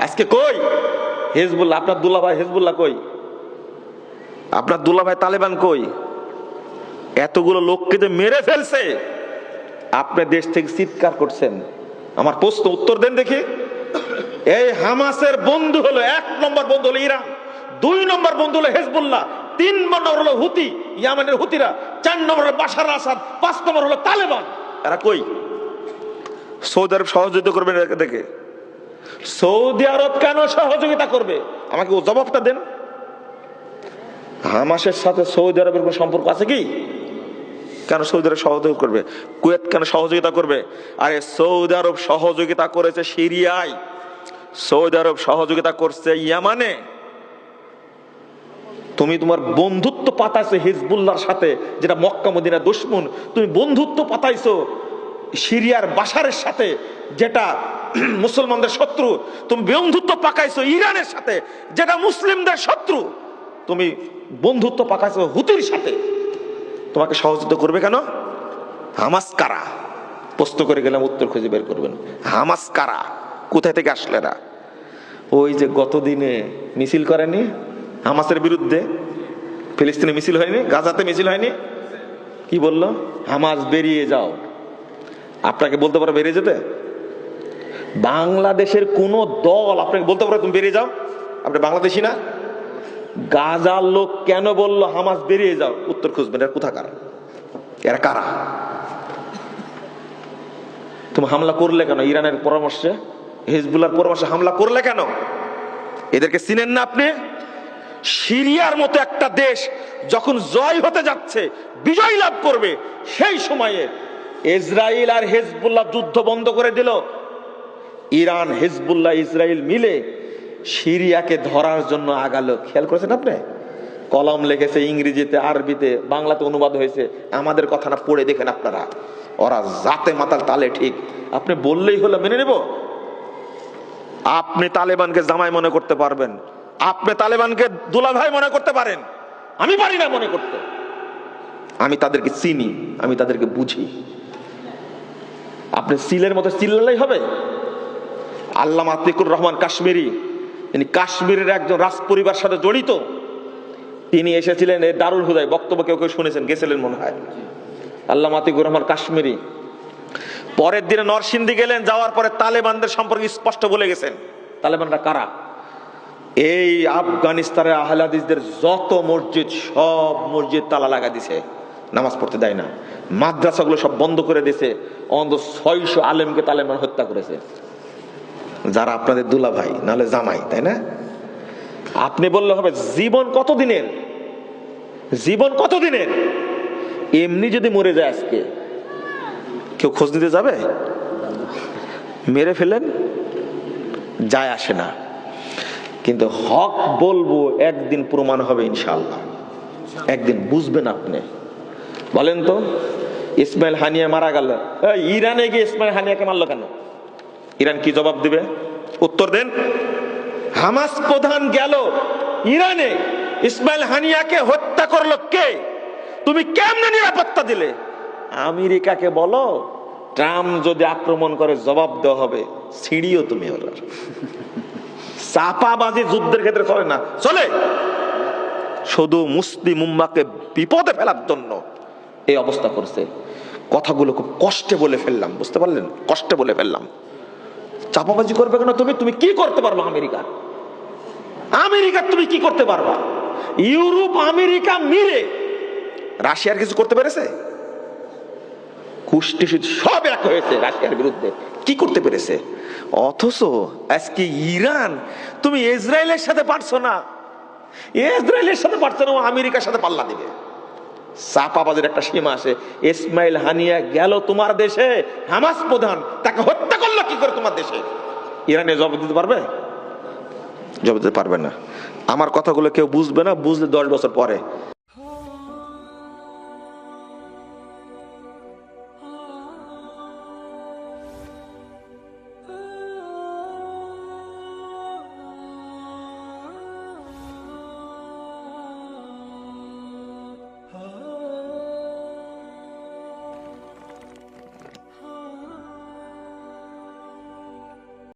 আজকে কই হিজবুল্লাহ? আপনার দুলাভাই হিজবুল্লাহ কই? আপনার দুলাভাই তালেবান কই? এতগুলো লোককে যে মেরে ফেলছে, আপনি দেশ থেকে চিৎকার করছেন। আমার প্রশ্ন উত্তর দেন দেখি। এই হামাসের বন্ধু হলো, 1 নম্বর বন্ধু হলো ইরান, 2 নম্বর বন্ধু হলো হিজবুল্লাহ, 3 নম্বর হলো হুতি, ইয়ামেনের হুতিরা, 4 নম্বর হলো বাশার আসাদ, 5 নম্বর হলো তালেবান। এরা কই? সৌদি আরব সহযোগিতা করবে দেখে? সৌদি আরব কেন সহযোগিতা করবে? আমাকে ও জবাবটা দেন। হামাসের সাথে সৌদি আরবের কোন সম্পর্ক আছে কি? কেন সৌদি আরব সহযোগিতা করবে? কুয়েত কেন সহযোগিতা করবে? আরে সৌদি আরব সহযোগিতা করেছে সিরিয়ায়, সৌদি আরব সহযোগিতা করছে ইয়ামানে। তুমি তোমার বন্ধুত্ব পাতাইছো হিজবুল্লাহর সাথে, যেটা মক্কা মদিনা দুশমন। তুমি বন্ধুত্ব পাতাইছো সিরিয়ার বাশারের সাথে, যেটা মুসলমানদের শত্রু। তুমি বন্ধুত্ব পাকাইছো ইরানের সাথে, যেটা মুসলিমদের শত্রু। তুমি বন্ধুত্ব পাকাইছো হুতির সাথে। তোমাকে সহযোগিতা করবে কেন? হামাস কারা? প্রশ্ন করে গেলাম, উত্তর খুঁজে বের করবেন। হামাস কারা? কোথায় থেকে আসলে এরা? ওই যে গত দিনে মিছিল করেনি হামাসের বিরুদ্ধে, ফিলিস্তিনে মিছিল হয়নি, গাজাতে মিছিল হয়নি? কি বললো? হামাস বেরিয়ে যাও। আপনাকে বলতে পারো বেরিয়ে যেতে? বাংলাদেশের কোন দল আপনাকে বলতে পারো তুমি বেরিয়ে যাও? আপনি বাংলাদেশি না? গাজার লোক কেন বললো হামাস বেরিয়ে যাও? উত্তর খুঁজবেন। এরা কোথাকার? এরা কারা? তুমি হামলা করলে কেন? ইরানের পরামর্শে, হিজবুল্লাহর পরামর্শে হামলা করলে কেন? এদেরকে চিনেন না আপনি? সিরিয়ার মতো একটা দেশ যখন জয় হতে যাচ্ছে, বিজয় লাভ করবে, সেই সময়ে ইসরায়েল আর হিজবুল্লাহ যুদ্ধ বন্ধ করে দিল। ইরান, হিজবুল্লাহ, ইসরায়েল মিলে সিরিয়াকে ধরার জন্য আগালো। খেয়াল করেছেন আপনি? কলম লিখেছে ইংরেজিতে, আরবিতে, বাংলাতে অনুবাদ হয়েছে। আমাদের কথা না পড়ে দেখেন আপনারা। ওরা জাতে মাতাল তালে ঠিক। আপনি বললেই হলো মেনে নেব? আপনি তালেবানকে জামাই মনে করতে পারবেন, আপনি তালেবানকে দুলাভাই মনে করতে পারেন, আমি পারি না মনে করতে। আমি তাদেরকে চিনি, আমি তাদেরকে বুঝি। আপনি সিলের মতো চিল্লালেই হবে? আল্লামা আতিকুর রহমান কাশ্মীরি, তিনি কাশ্মীরের একজন রাজ পরিবার সাথে জড়িত। তিনি এসেছিলেন এই দারুল হুদায়, বক্তব্য কেউ কেউ শুনেছেন, গেছিলেন মনে হয়। আল্লামা আতিকুর রহমান কাশ্মীরি পরের দিনে নরসিংদী গেলেন, যাওয়ার পরে তালেবানদের সম্পর্কে স্পষ্ট বলে গেছেন। তালেবানরা কারা? এই আফগানিস্তানের আহলে হাদিসদের যত মসজিদ, সব মসজিদ তালা লাগা দিছে, নামাজ পড়তে দেয় না। মাদ্রাসাগুলো সব বন্ধ করে দিয়েছে। অন্তত 600 আলেমকে তালেবান হত্যা করেছে, যারা আপনাদের দুলা ভাই নাহলে জামাই, তাই না? আপনি বললে হবে জীবন কতদিনের? জীবন কতদিনের? এমনি যদি মরে যায় আজকে, কেউ খোঁজ নিতে যাবে? মেরে ফেলেন, যায় আসে না। কিন্তু হক বলবো, একদিন প্রমাণ হবে ইনশাআল্লাহ, একদিন বুঝবেন আপনি। বলেন তো, ইসমাইল হানিয়া মারা গেল, ইরানে গিয়ে ইসমাইল হানিয়াকে মারলো কেন? ইরান কি জবাব দিবে? উত্তর দেন। হামাস প্রধান গেল ইরানে, ইসমাইল হানিয়াকে হত্যা করলো কে? তুমি কেমনে নিরাপত্তা দিলে? আমেরিকাকে বলো, ট্রাম্প যদি আক্রমণ করে জবাব দেওয়া হবে। সিঁড়িও তুমি ওরা চাপাবাজি যুদ্ধের ক্ষেত্রে চলে না, চলে শুধু মুসলিম উম্মাকে বিপদে ফেলার জন্য এই অবস্থা করছে। কথাগুলো খুব কষ্টে বলে ফেললাম, বুঝতে পারলেন? কষ্টে বলে ফেললাম। চাপাবাজি করবে কেন? তুমি কি করতে পারবা? আমেরিকা তুমি কি করতে পারবা? ইউরোপ আমেরিকা মিলে রাশিয়ার কিছু করতে পেরেছে? কুষ্টি সব এক হয়েছে রাশিয়ার বিরুদ্ধে, কি করতে পেরেছে? অথচ আজকে ইরান, তুমি ইসরায়েলের সাথে পারছো না, ইসরায়েলের সাথে পারছো না, আমেরিকার সাথে পাল্লা দিবে। চাপাবাজের একটা সীমা আছে। ইসমাইল হানিয়া গেল তোমার দেশে, হামাস প্রধান, তাকে হত্যা করলো কি করে তোমার দেশে? ইরানে জবাব দিতে পারবে? জবাব দিতে পারবে না। আমার কথাগুলো কেউ বুঝবে না, বুঝলে 10 বছর পরে